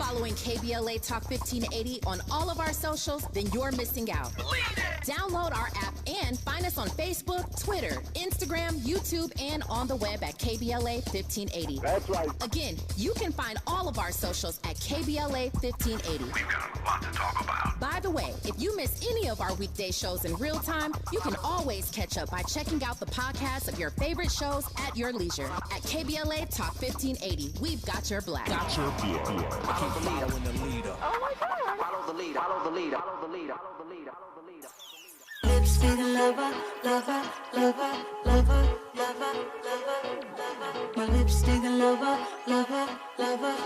following KBLA Talk 1580 on all of our socials, then you're missing out. Download our app and find us on Facebook, Twitter, Instagram, YouTube, and on the web at KBLA 1580. That's right. Again, you can find all of our socials at KBLA 1580. We've got a lot to talk about. By the way, if you miss any of our weekday shows in real time, you can always catch up by checking out the podcast of your favorite shows at your leisure. At KBLA Talk 1580, we've got your black. Follow the leader when the leader. Oh my God. Follow the leader. Follow the leader. Follow the leader. Follow the leader. Follow the leader. Lipstick lover, lover, lover, lover, lover, lover, lover. My lipstick lover, lover, lover.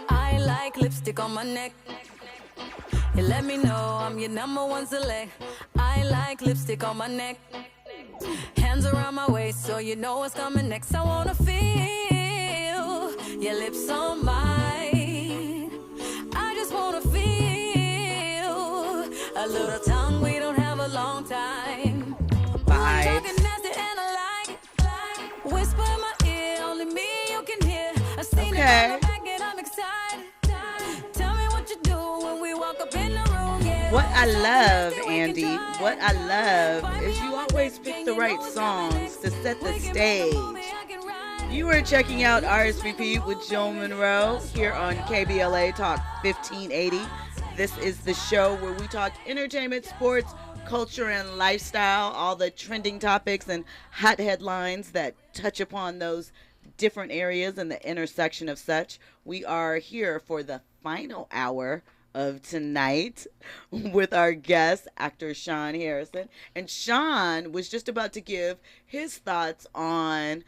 I like lipstick on my neck. You let me know I'm your number one select. I like lipstick on my neck. Hands around my waist so you know what's coming next. I wanna feel your lips on mine. I just wanna feel a little tongue, we don't have a long time. Vibes. Talking nasty and I like it. Whisper in my ear, only me you can hear. I seen it Okay. on the back and I'm excited. Tell me what you do when we walk up in the room. Yeah. What I love, Andy, what I love is you always pick the right songs to set the stage. You are checking out RSVP with Jill Munroe here on KBLA Talk 1580. This is the show where we talk entertainment, sports, culture, and lifestyle, all the trending topics and hot headlines that touch upon those different areas and the intersection of such. We are here for the final hour of tonight with our guest, actor Sean Harrison. And Sean was just about to give his thoughts on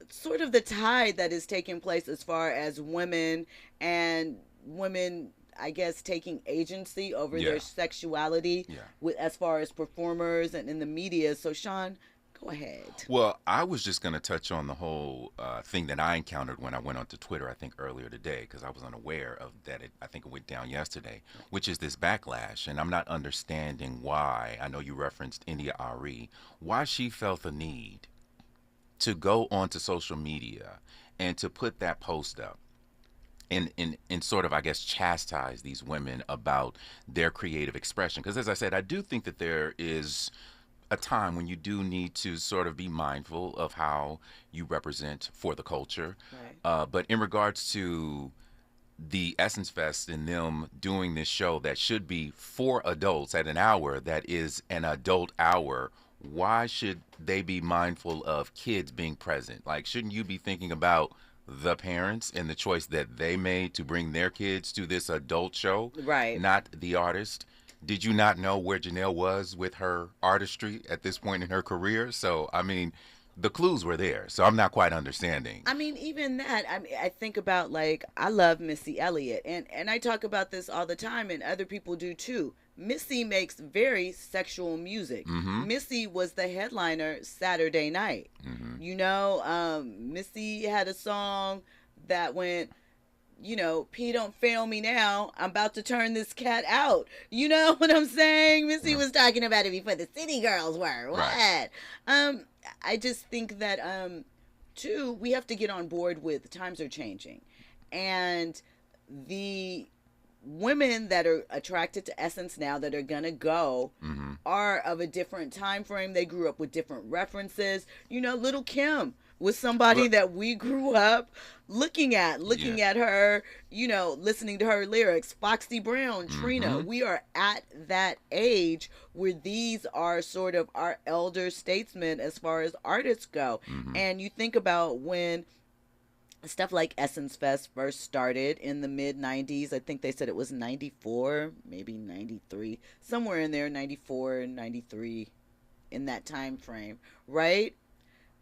sort of the tide that is taking place as far as women, I guess, taking agency over their sexuality with as far as performers and in the media. So Sean, go ahead. Well, I was just going to touch on the whole thing that I encountered when I went onto Twitter, I think earlier today, because I was unaware of that. I think it went down yesterday, which is this backlash. And I'm not understanding why. I know you referenced India Ari, why she felt the need to go onto social media and to put that post up and sort of, I guess, chastise these women about their creative expression. Because as I said, I do think that there is a time when you do need to sort of be mindful of how you represent for the culture. Right. But in regards to the Essence Fest and them doing this show that should be for adults at an hour that is an adult hour, why should they be mindful of kids being present? Like, shouldn't you be thinking about the parents and the choice that they made to bring their kids to this adult show? Right. Not the artist. Did you not know where Janelle was with her artistry at this point in her career? So, I mean, the clues were there. So I'm not quite understanding. I mean, even that, I think about, like, I love Missy Elliott. And I talk about this all the time, and other people do too. Missy makes very sexual music. Mm-hmm. Missy was the headliner Saturday night. Mm-hmm. You know, Missy had a song that went, you know, P don't fail me now, I'm about to turn this cat out. You know what I'm saying? Missy was talking about it before the city girls were. What? Right. I just think that, too, we have to get on board with times are changing. And the women that are attracted to Essence now that are gonna go are of a different time frame. They grew up with different references. You know, Little Kim was somebody that we grew up looking at her, you know, listening to her lyrics. Foxy Brown, Trina, we are at that age where these are sort of our elder statesmen as far as artists go. And you think about when stuff like Essence Fest first started in the mid-90s. I think they said it was 94, maybe 93, somewhere in there, 94, 93, in that time frame, right?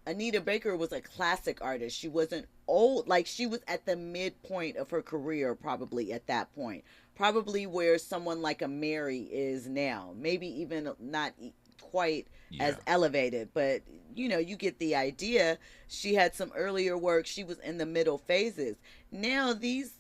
Anita Baker was a classic artist. She wasn't old. Like, she was at the midpoint of her career probably at that point. Probably where someone like a Mary is now. Maybe even not quite as elevated, but you know, you get the idea. She had some earlier work. She was in the middle phases. Now these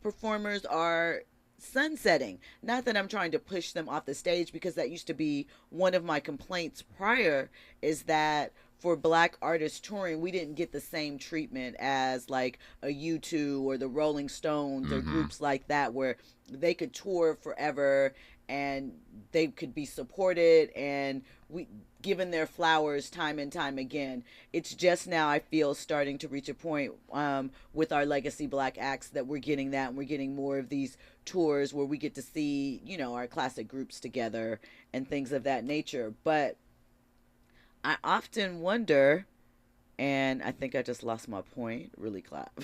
performers are sunsetting. Not that I'm trying to push them off the stage, because that used to be one of my complaints prior, is that for black artists touring, we didn't get the same treatment as like a U2 or the Rolling Stones or groups like that, where they could tour forever and they could be supported and we given their flowers time and time again. It's just now, I feel, starting to reach a point with our legacy black acts that we're getting that, and we're getting more of these tours where we get to see, you know, our classic groups together and things of that nature. But I often wonder, and I think I just lost my point. Really clap.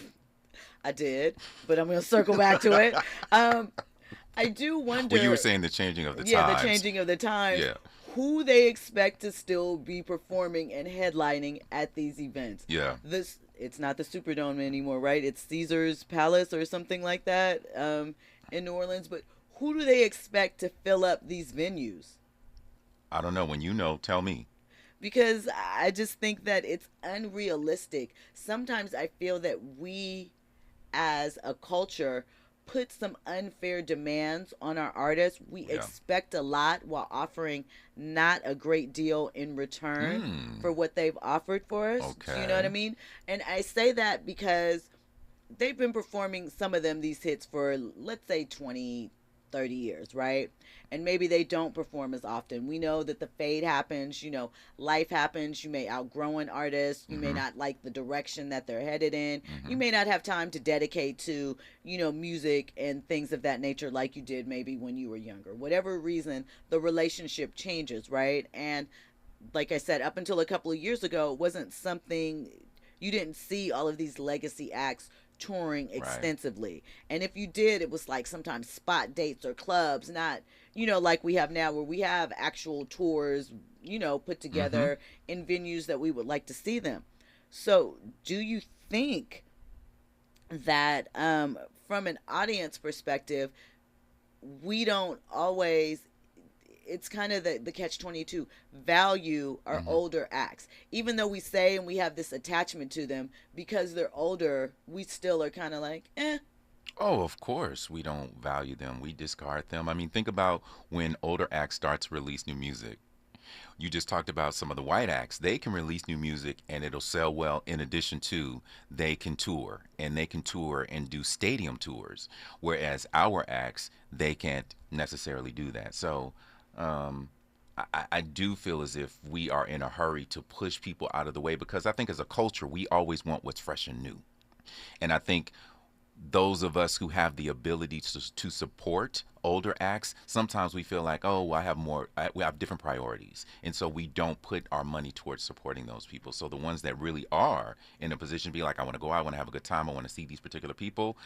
I did, but I'm going to circle back to it. I do wonder. Well, you were saying the changing of the times. Yeah, the changing of the times. Yeah. Who they expect to still be performing and headlining at these events. Yeah. It's not the Superdome anymore, right? It's Caesar's Palace or something like that in New Orleans. But who do they expect to fill up these venues? I don't know. When you know, tell me. Because I just think that it's unrealistic. Sometimes I feel that we as a culture put some unfair demands on our artists. We expect a lot while offering not a great deal in return for what they've offered for us. Okay. Do you know what I mean? And I say that because they've been performing, some of them, these hits for, let's say, 20, 30 years, right? And maybe they don't perform as often. We know that the fade happens, you know, life happens. You may outgrow an artist. You may not like the direction that they're headed in. You may not have time to dedicate to, you know, music and things of that nature like you did maybe when you were younger. Whatever reason, the relationship changes, right? And like I said, up until a couple of years ago, it wasn't something, you didn't see all of these legacy acts touring extensively. And if you did, it was like sometimes spot dates or clubs, not, you know, like we have now, where we have actual tours, you know, put together in venues that we would like to see them. So do you think that from an audience perspective, we don't always, it's kind of the catch-22, value our older acts? Even though we say and we have this attachment to them, because they're older, we still are kind of like, eh. Oh, of course. We don't value them. We discard them. I mean, think about when older acts start to release new music. You just talked about some of the white acts. They can release new music and it'll sell well. In addition to, they can tour, and they can tour and do stadium tours. Whereas our acts, they can't necessarily do that. So I do feel as if we are in a hurry to push people out of the way, because I think as a culture, we always want what's fresh and new. And I think those of us who have the ability to support older acts, sometimes we feel like, oh, we have different priorities. And so we don't put our money towards supporting those people. So the ones that really are in a position to be like, I want to go out, I want to have a good time, I want to see these particular people,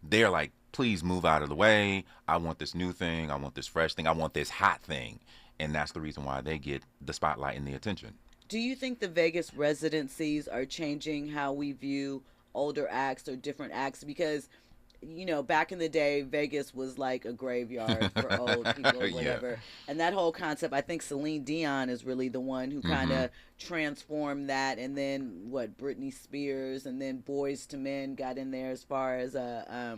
they're like, please move out of the way. I want this new thing. I want this fresh thing. I want this hot thing. And that's the reason why they get the spotlight and the attention. Do you think the Vegas residencies are changing how we view older acts or different acts? Because, you know, back in the day, Vegas was like a graveyard for old people or whatever. And that whole concept, I think Celine Dion is really the one who kind of transformed that. And then Britney Spears, and then Boys to Men got in there as far as a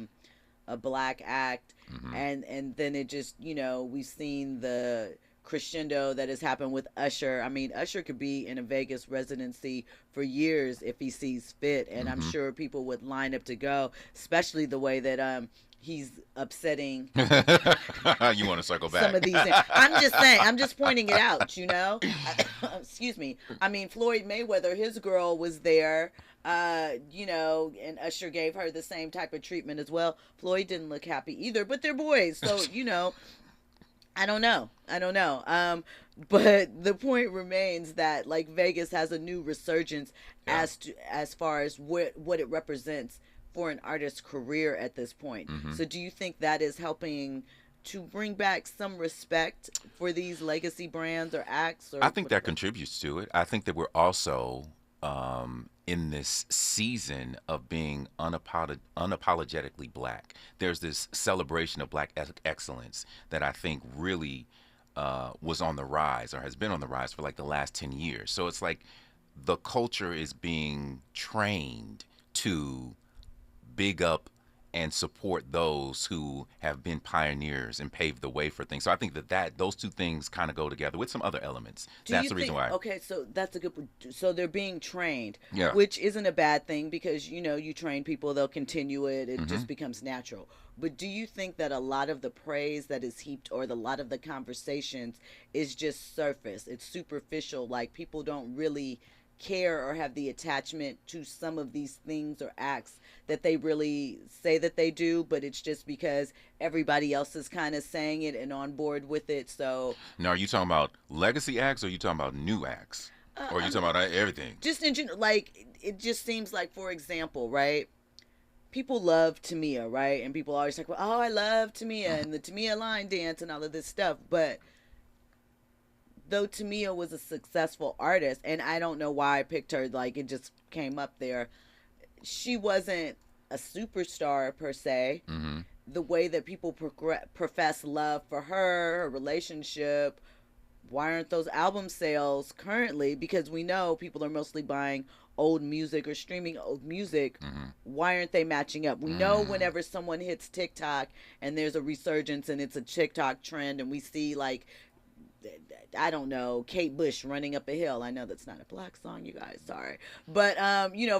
black act. And then it just, you know, we've seen the crescendo that has happened with Usher. I mean, Usher could be in a Vegas residency for years if he sees fit, and I'm sure people would line up to go, especially the way that he's upsetting. You want to circle back? Some of these things. I'm just saying, I'm just pointing it out, you know? Excuse me. I mean, Floyd Mayweather, his girl was there, you know, and Usher gave her the same type of treatment as well. Floyd didn't look happy either, but they're boys, so, you know, I don't know. But the point remains that, like, Vegas has a new resurgence as far as what it represents for an artist's career at this point. So do you think that is helping to bring back some respect for these legacy brands or acts? Or I think that contributes to it. I think that we're also in this season of being unapologetically black. There's this celebration of black excellence that I think really was on the rise, or has been on the rise for like the last 10 years. So it's like the culture is being trained to big up and support those who have been pioneers and paved the way for things. So I think that those two things kind of go together with some other elements. That's the reason why. Okay, so that's a good. So they're being trained, Yeah. which isn't a bad thing because you train people, they'll continue it. It just becomes natural. But do you think that a lot of the praise that is heaped, or a lot of the conversations, is just surface? It's superficial. Like people don't really care or have the attachment to some of these things or acts that they really say that they do, but it's just because everybody else is kind of saying it and on board with it. So Now, are you talking about legacy acts, or are you talking about new acts? Or are you talking about everything? just in general, like it just seems like, for example, right? People love Tamia, right? And people always talk about, oh, I love Tamia and the Tamia line dance and all of this stuff. But though Tamia was a successful artist, and I don't know why I picked her, like it just came up there, she wasn't a superstar per se. The way that people profess love for her relationship, why aren't those album sales currently? Because we know people are mostly buying old music or streaming old music. Why aren't they matching up? We know whenever someone hits TikTok and there's a resurgence and it's a TikTok trend, and we see like, I don't know, Kate Bush running up a hill. I know that's not a black song, you guys, sorry. But,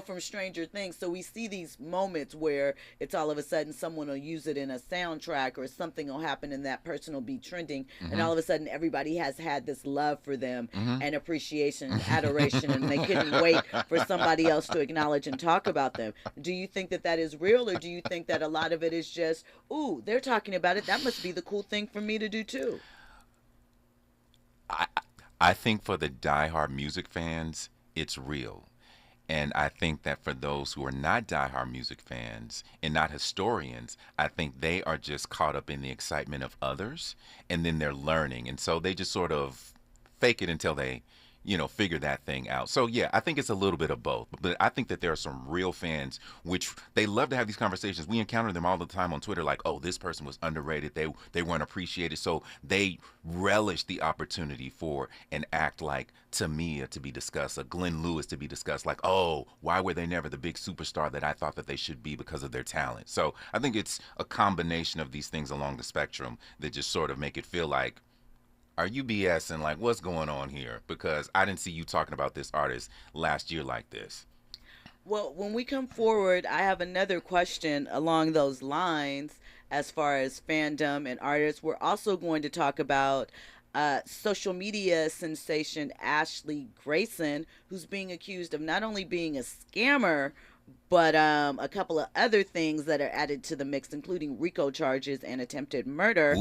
from Stranger Things. So we see these moments where it's all of a sudden someone will use it in a soundtrack, or something will happen and that person will be trending. And all of a sudden everybody has had this love for them and appreciation and adoration, and they couldn't wait for somebody else to acknowledge and talk about them. Do you think that that is real, or do you think that a lot of it is just, ooh, they're talking about it, that must be the cool thing for me to do too? I think for the diehard music fans, it's real. And I think that for those who are not diehard music fans and not historians, I think they are just caught up in the excitement of others, and then they're learning. And so they just sort of fake it until they, figure that thing out. So yeah, I think it's a little bit of both. But I think that there are some real fans, which they love to have these conversations. We encounter them all the time on Twitter, like, oh, this person was underrated. They weren't appreciated. So they relish the opportunity for an act like Tamia to be discussed, a Glenn Lewis to be discussed, like, oh, why were they never the big superstar that I thought that they should be because of their talent? So I think it's a combination of these things along the spectrum that just sort of make it feel like, are you BSing? Like, what's going on here? Because I didn't see you talking about this artist last year like this. Well, when we come forward, I have another question along those lines as far as fandom and artists. We're also going to talk about social media sensation Ashley Grayson, who's being accused of not only being a scammer, but a couple of other things that are added to the mix, including RICO charges and attempted murder.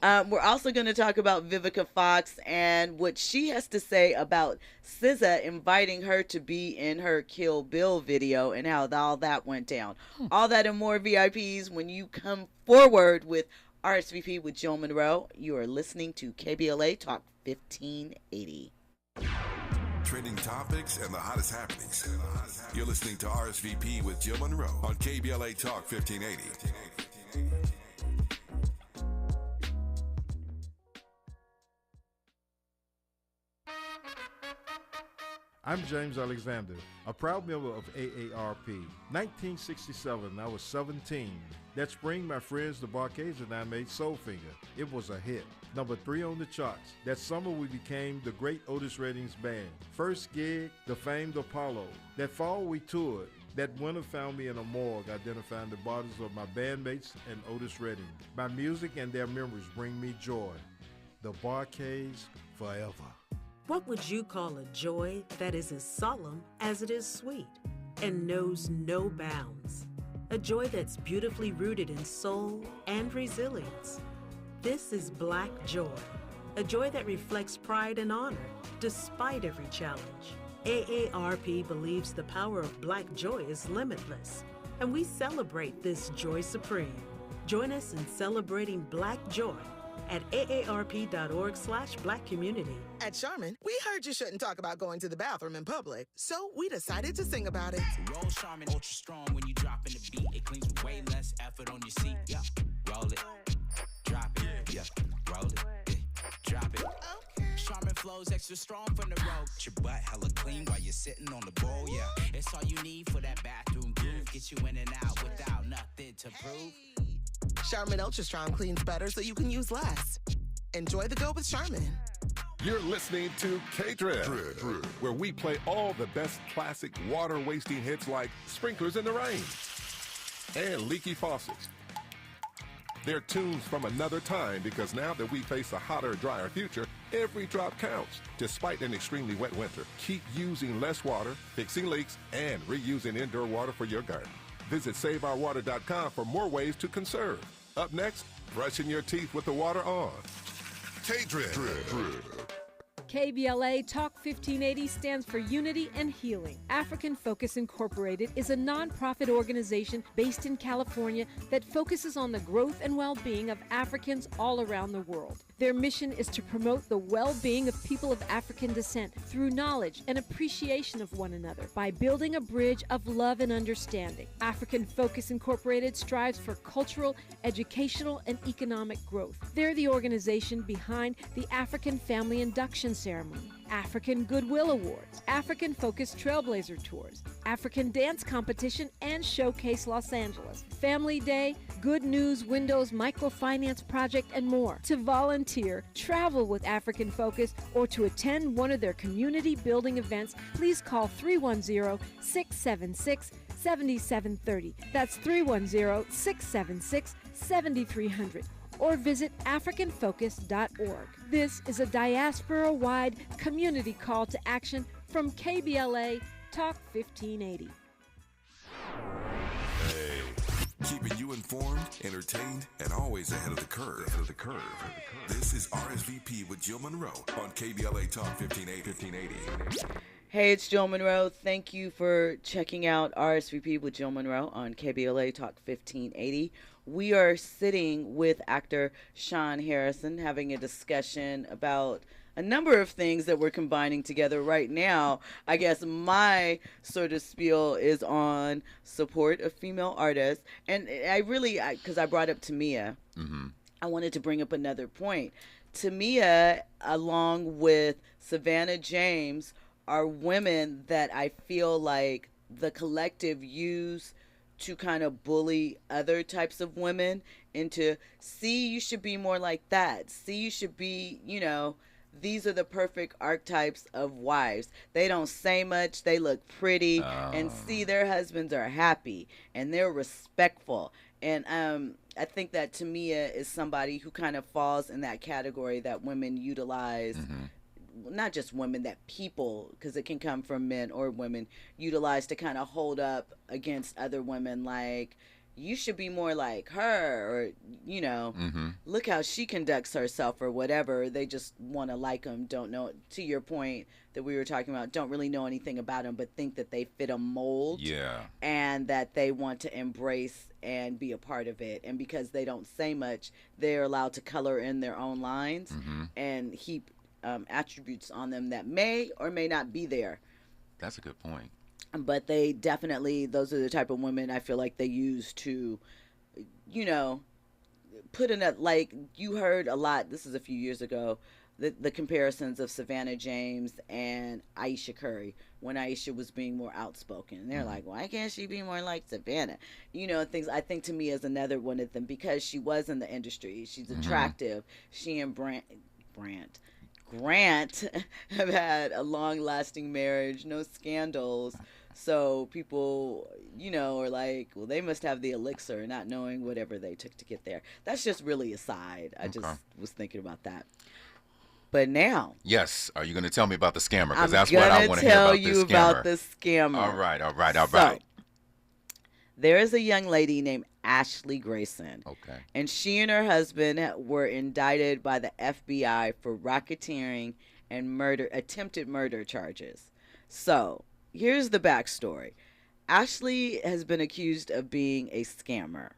We're also going to talk about Vivica Fox and what she has to say about SZA inviting her to be in her Kill Bill video and how all that went down. All that and more, VIPs, when you come forward with RSVP with Jill Munroe. You are listening to KBLA Talk 1580. Trending topics and the hottest happenings. You're listening to RSVP with Jill Munroe on KBLA Talk 1580. I'm James Alexander, a proud member of AARP. 1967, I was 17. That spring, my friends, the Barcades, and I made Soulfinger. It was a hit. Number 3 on the charts. That summer, we became the great Otis Redding's band. First gig, the famed Apollo. That fall, we toured. That winter found me in a morgue identifying the bodies of my bandmates and Otis Redding. My music and their memories bring me joy. The Barcades forever. What would you call a joy that is as solemn as it is sweet and knows no bounds? A joy that's beautifully rooted in soul and resilience. This is Black Joy, a joy that reflects pride and honor despite every challenge. AARP believes the power of Black joy is limitless, and we celebrate this joy supreme. Join us in celebrating Black joy at aarp.org/Black community. At Charmin, we heard you shouldn't talk about going to the bathroom in public, so we decided to sing about it. Roll Charmin ultra strong when you drop in the beat. It cleans with way less effort on your seat. Yeah, roll it, drop it. Yeah, roll it, drop it. Okay. Charmin flows extra strong from the road. Your butt hella clean while you're sitting on the bowl. Yeah, it's all you need for that bathroom groove. Get you in and out without nothing to prove. Charmin Ultra Strong cleans better so you can use less. Enjoy the go with Charmin. You're listening to K-Drip, where we play all the best classic water-wasting hits like Sprinklers in the Rain and Leaky Faucets. They're tunes from another time because now that we face a hotter, drier future, every drop counts. Despite an extremely wet winter, keep using less water, fixing leaks, and reusing indoor water for your garden. Visit SaveOurWater.com for more ways to conserve. Up next, brushing your teeth with the water on. K-Drip. KBLA Talk 1580 stands for Unity and Healing. African Focus Incorporated is a nonprofit organization based in California that focuses on the growth and well-being of Africans all around the world. Their mission is to promote the well-being of people of African descent through knowledge and appreciation of one another by building a bridge of love and understanding. African Focus Incorporated strives for cultural, educational, and economic growth. They're the organization behind the African Family Induction Ceremony, African Goodwill Awards, African Focus Trailblazer Tours, African Dance Competition, and Showcase Los Angeles, Family Day, Good News Windows Microfinance Project, and more. To volunteer, travel with African Focus, or to attend one of their community building events, please call 310-676-7730. That's 310-676-7300. Or visit AfricanFocus.org. This is a diaspora-wide community call to action from KBLA Talk 1580. Hey, keeping you informed, entertained, and always ahead of the curve. This is RSVP with Jill Munroe on KBLA Talk 1580. Hey, it's Jill Munroe. Thank you for checking out RSVP with Jill Munroe on KBLA Talk 1580. We are sitting with actor Sean Harrison having a discussion about a number of things that we're combining together right now. I guess my sort of spiel is on support of female artists. And because I brought up Tamia, I wanted to bring up another point. Tamia, along with Savannah James, are women that I feel like the collective use to kind of bully other types of women into, see, you should be more like that. See, you should be, these are the perfect archetypes of wives. They don't say much. They look pretty. And see, their husbands are happy and they're respectful. And I think that Tamia is somebody who kind of falls in that category that women utilize. Not just women, that people, because it can come from men or women, utilize to kind of hold up against other women, like, you should be more like her, or, look how she conducts herself, or whatever. They just want to like them, don't know, to your point that we were talking about, don't really know anything about them, but think that they fit a mold. Yeah. And that they want to embrace and be a part of it. And because they don't say much, they're allowed to color in their own lines and heap attributes on them that may or may not be there. That's a good point. But they definitely, those are the type of women I feel like they use to, put in a, like, you heard a lot, this is a few years ago, the comparisons of Savannah James and Aisha Curry when Aisha was being more outspoken. And they're like, why can't she be more like Savannah? Things. I think to me is another one of them, because she was in the industry. She's attractive. She and Grant have had a long-lasting marriage, no scandals. So people, are like, well, they must have the elixir, not knowing whatever they took to get there. That's just really aside. I just was thinking about that. But now. Yes. Are you going to tell me about the scammer? Because that's what I want to hear about this scammer. I'm going to tell you about the scammer. All right. There is a young lady named Ashley Grayson. Okay. And she and her husband were indicted by the FBI for racketeering and attempted murder charges. So, here's the backstory. Ashley has been accused of being a scammer.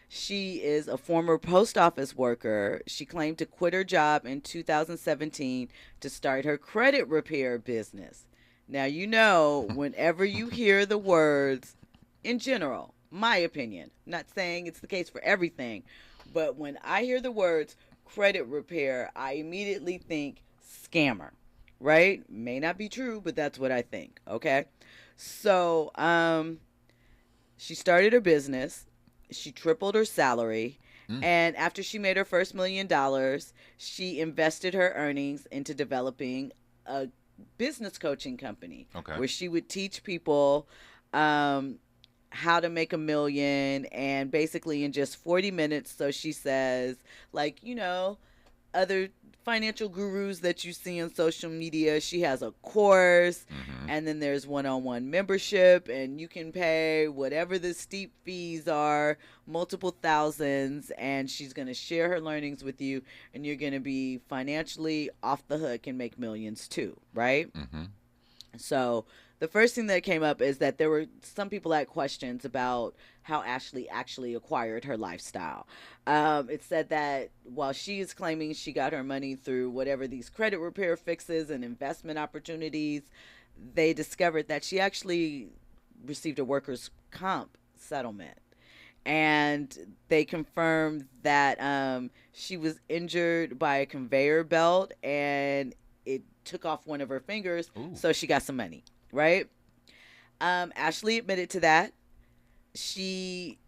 She is a former post office worker. She claimed to quit her job in 2017 to start her credit repair business. Now, whenever you hear the words, in general, my opinion, not saying it's the case for everything, but when I hear the words credit repair, I immediately think scammer, right? May not be true, but that's what I think, okay? So, she started her business. She tripled her salary, And after she made her first $1 million, she invested her earnings into developing a business coaching company where she would teach people how to make $1 million, and basically in just 40 minutes. So she says, like, you know, other financial gurus that you see on social media, she has a course, and then there's one-on-one membership, and you can pay whatever the steep fees are, multiple thousands, and she's going to share her learnings with you, and you're going to be financially off the hook and make millions too, right? So the first thing that came up is that there were some people that had questions about how Ashley actually acquired her lifestyle. It said that while she is claiming she got her money through whatever these credit repair fixes and investment opportunities, they discovered that she actually received a workers' comp settlement. And they confirmed that she was injured by a conveyor belt and it took off one of her fingers. So she got some money, right? Ashley admitted to that. She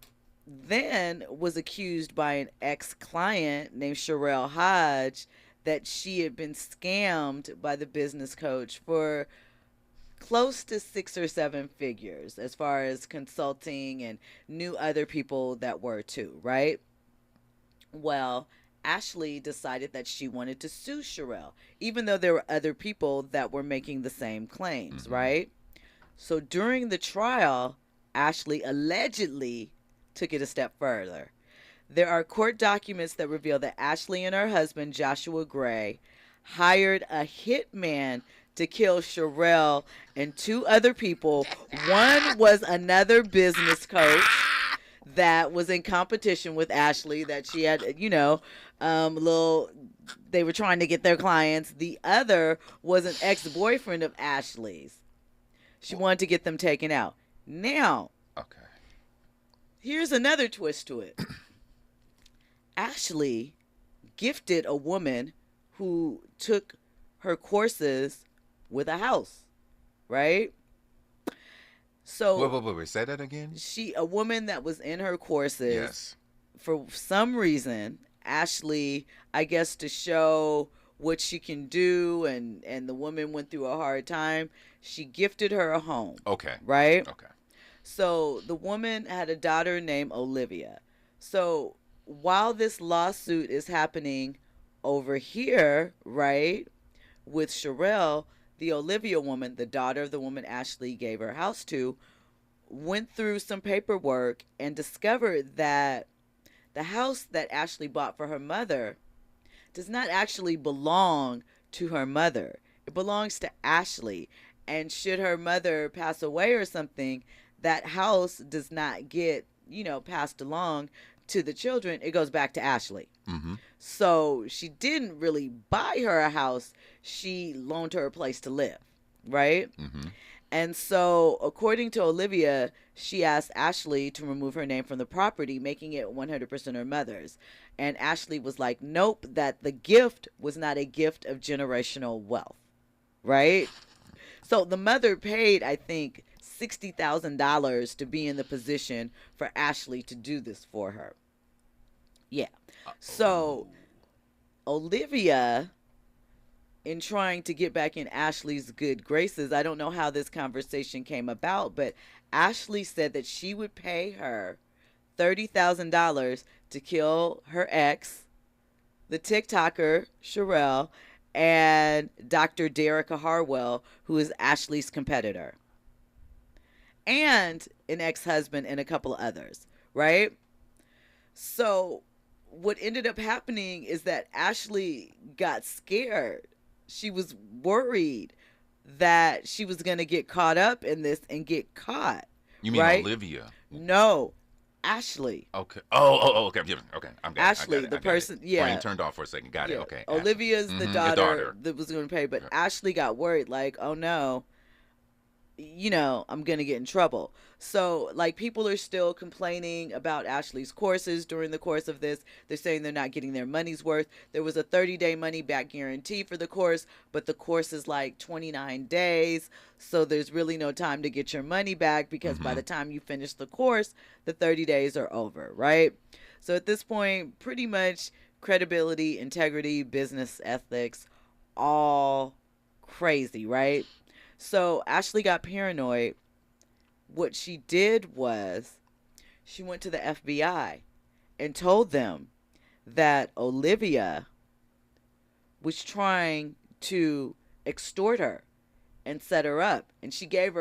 then was accused by an ex-client named Sherelle Hodge that she had been scammed by the business coach for close to 6 or 7 figures as far as consulting, and knew other people that were too, right? Well, Ashley decided that she wanted to sue Sherelle, even though there were other people that were making the same claims, right? So during the trial, Ashley allegedly took it a step further. There are court documents that reveal that Ashley and her husband, Joshua Gray, hired a hitman to kill Sherelle and 2 other people. One was another business coach that was in competition with Ashley, that she had, you know, they were trying to get their clients. The other was an ex-boyfriend of Ashley's. She wanted to get them taken out. Now, here's another twist to it. Ashley gifted a woman who took her courses with a house, right? So wait, say that again. A woman that was in her courses, for some reason, Ashley, I guess to show what she can do, and the woman went through a hard time, she gifted her a home. Right? So the woman had a daughter named Olivia. So while this lawsuit is happening over here, right, with Sherelle, the Olivia woman, the daughter of the woman Ashley gave her house to, went through some paperwork and discovered that the house that Ashley bought for her mother does not actually belong to her mother. It belongs to Ashley. And should her mother pass away or something, that house does not get, you know, passed along to the children. It goes back to Ashley. So she didn't really buy her a house. She loaned her a place to live, right? And so according to Olivia, she asked Ashley to remove her name from the property, making it 100% her mother's. And Ashley was like, nope, that the gift was not a gift of generational wealth, right? So the mother paid, I think, $60,000 to be in the position for Ashley to do this for her. So Olivia, in trying to get back in Ashley's good graces, I don't know how this conversation came about, but Ashley said that she would pay her $30,000 to kill her ex, the TikToker Sherelle, and Dr. Derica Harwell, who is Ashley's competitor, and an ex-husband and a couple of others, right? So what ended up happening is that Ashley got scared. She was worried that she was going to get caught up in this and get caught. You mean right? Olivia? No, Ashley. Okay. Okay. Okay. I'm got Ashley, it. the person. Yeah. Brain turned off for a second. Got it. Okay. Olivia's the daughter that was going to pay, but Ashley got worried, like, oh no, you know, I'm going to get in trouble. So, like, people are still complaining about Ashley's courses during the course of this. They're saying they're not getting their money's worth. There was a 30-day money-back guarantee for the course, but the course is like 29 days. So there's really no time to get your money back because by the time you finish the course, the 30 days are over, right? So at this point, pretty much credibility, integrity, business ethics, all crazy, right? So Ashley got paranoid. What she did was she went to the FBI and told them that Olivia was trying to extort her and set her up, and she gave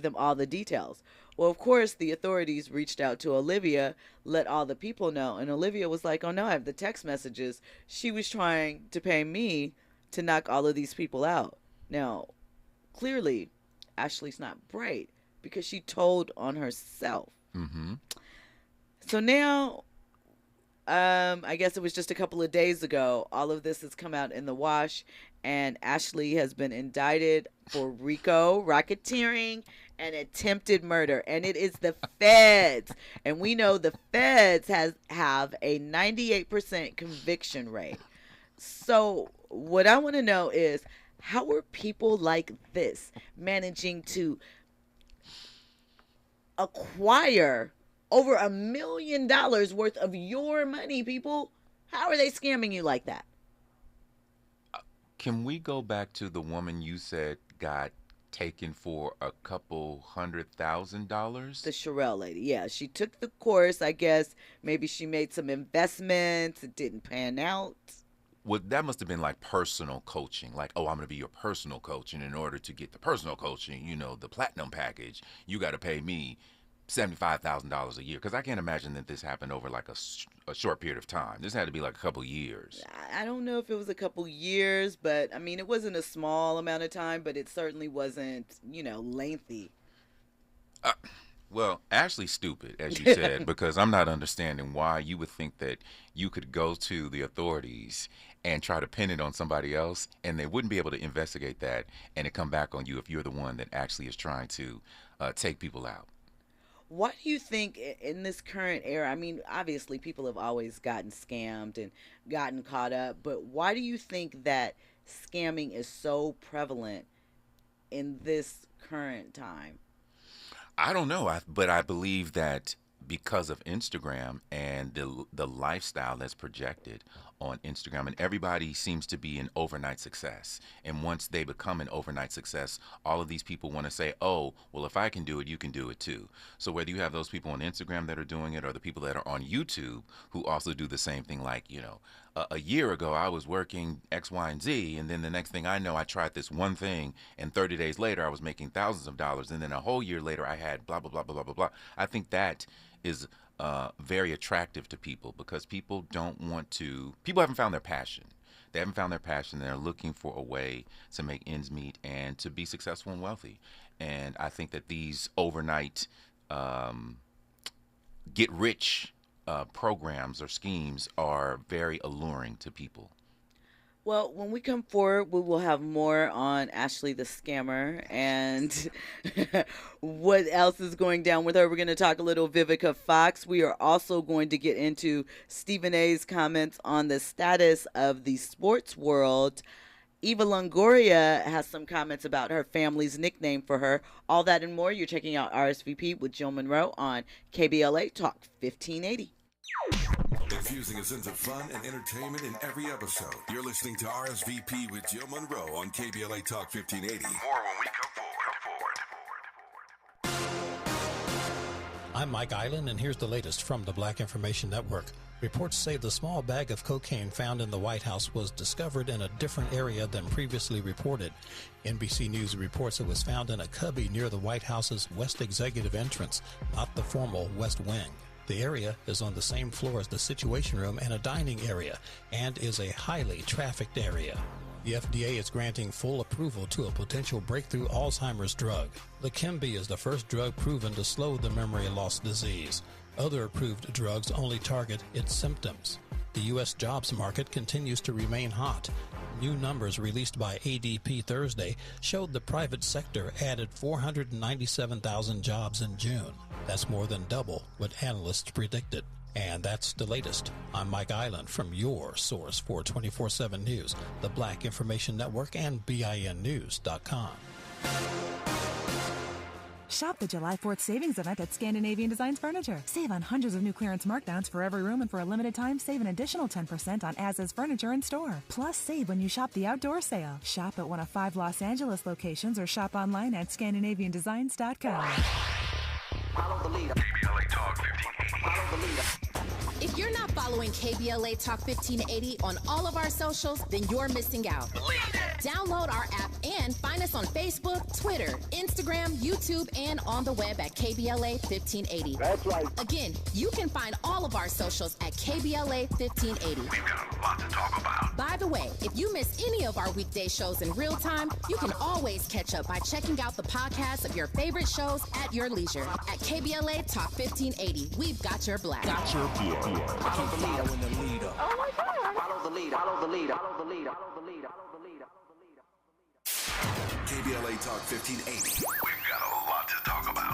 them all the details. Well, of course, the authorities reached out to Olivia, let all the people know, and Olivia was like, oh no, I have the text messages. She was trying to pay me to knock all of these people out. Now, clearly, Ashley's not bright because she told on herself. Mm-hmm. So now, I guess it was just a couple of days ago, all of this has come out in the wash, and Ashley has been indicted for RICO, racketeering, and attempted murder. And it is the feds. And we know the feds have a 98% conviction rate. So what I want to know is, how are people like this managing to acquire over $1 million worth of your money, people? How are they scamming you like that? Can we go back to the woman you said got taken for a couple $100,000? The Sherelle lady. Yeah, she took the course. I guess maybe she made some investments. It didn't pan out. Well, that must have been like personal coaching. Like, oh, I'm going to be your personal coach. And in order to get the personal coaching, you know, the platinum package, you got to pay me $75,000 a year. Because I can't imagine that this happened over like a short period of time. This had to be like a couple years. I don't know if it was a couple years, but I mean, it wasn't a small amount of time, but it certainly wasn't, lengthy. Well, Ashley's stupid, as you said, because I'm not understanding why you would think that you could go to the authorities and try to pin it on somebody else, and they wouldn't be able to investigate that and it come back on you if you're the one that actually is trying to take people out. Why do you think in this current era, I mean, obviously people have always gotten scammed and gotten caught up, but why do you think that scamming is so prevalent in this current time? I don't know, but I believe that because of Instagram and the lifestyle that's projected on Instagram, and everybody seems to be an overnight success. And once they become an overnight success, all of these people want to say, oh, well, if I can do it, you can do it too. So whether you have those people on Instagram that are doing it or the people that are on YouTube who also do the same thing, like, a year ago I was working X, Y, and Z, and then the next thing I know, I tried this one thing, and 30 days later I was making thousands of dollars, and then a whole year later I had blah, blah, blah, blah, blah, blah. I think that is very attractive to people because people haven't found their passion. They haven't found their passion. They're looking for a way to make ends meet and to be successful and wealthy. And I think that these overnight get rich programs or schemes are very alluring to people. Well, when we come forward, we will have more on Ashley the scammer and what else is going down with her. We're going to talk a little Vivica Fox. We are also going to get into Stephen A's comments on the status of the sports world. Eva Longoria has some comments about her family's nickname for her. All that and more. You're checking out RSVP with Jill Munroe on KBLA Talk 1580. Infusing a sense of fun and entertainment in every episode. You're listening to RSVP with Jill Munroe on KBLA Talk 1580. More when we come forward. I'm Mike Island, and here's the latest from the Black Information Network. Reports say the small bag of cocaine found in the White House was discovered in a different area than previously reported. NBC News reports it was found in a cubby near the White House's West Executive entrance, not the formal West Wing. The area is on the same floor as the Situation Room and a dining area, and is a highly trafficked area. The FDA is granting full approval to a potential breakthrough Alzheimer's drug. Leqembi is the first drug proven to slow the memory loss disease. Other approved drugs only target its symptoms. The U.S. jobs market continues to remain hot. New numbers released by ADP Thursday showed the private sector added 497,000 jobs in June. That's more than double what analysts predicted. And that's the latest. I'm Mike Island from your source for 24/7 News, the Black Information Network, and BINnews.com. Shop the July 4th savings event at Scandinavian Designs Furniture. Save on hundreds of new clearance markdowns for every room, and for a limited time, save an additional 10% on as-is furniture in store. Plus, save when you shop the outdoor sale. Shop at one of 5 Los Angeles locations or shop online at ScandinavianDesigns.com. Follow the leader. KBLA Talk 1580. Follow the leader. If you're not following KBLA Talk 1580 on all of our socials, then you're missing out. Download our app and find us on Facebook, Twitter, Instagram, YouTube, and on the web at KBLA 1580. That's right. Again, you can find all of our socials at KBLA 1580. We've got a lot to talk about. By the way, if you miss any of our weekday shows in real time, you can always catch up by checking out the podcasts of your favorite shows at your leisure. At KBLA Talk 1580, we've got your black. Follow the leader. When the leader. Oh my God. Follow the leader. Follow the leader. Follow the leader. Follow the leader. Follow the leader. KBLA Talk 1580. We've got a lot to talk about.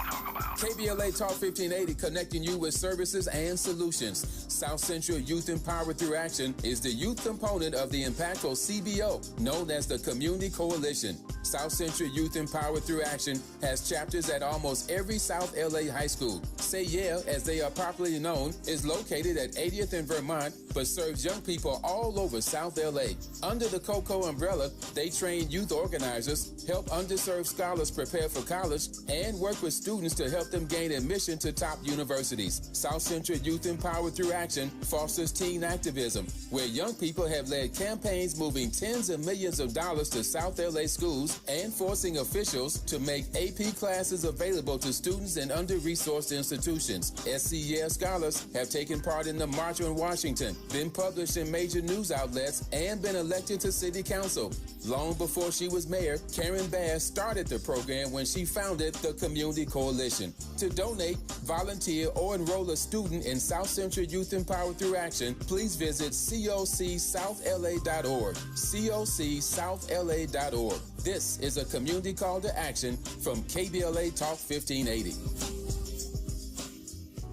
KBLA Talk 1580, connecting you with services and solutions. South Central Youth Empowered Through Action is the youth component of the impactful CBO, known as the Community Coalition. South Central Youth Empowered Through Action has chapters at almost every South LA high school. Say Yeah, as they are popularly known, is located at 80th and Vermont, but serves young people all over South LA. Under the COCO umbrella, they train youth organizers, help underserved scholars prepare for college, and work with students to help them gain admission to top universities. South Central Youth Empowered Through Action fosters teen activism, where young people have led campaigns moving tens of millions of dollars to South LA schools and forcing officials to make AP classes available to students in under-resourced institutions. SCES scholars have taken part in the March on Washington, been published in major news outlets, and been elected to city council. Long before she was mayor, Karen Bass started the program when she founded the Community Coalition. To donate, volunteer, or enroll a student in South Central Youth Empowered Through Action, please visit cocsouthla.org. cocsouthla.org. This is a community call to action from KBLA Talk 1580.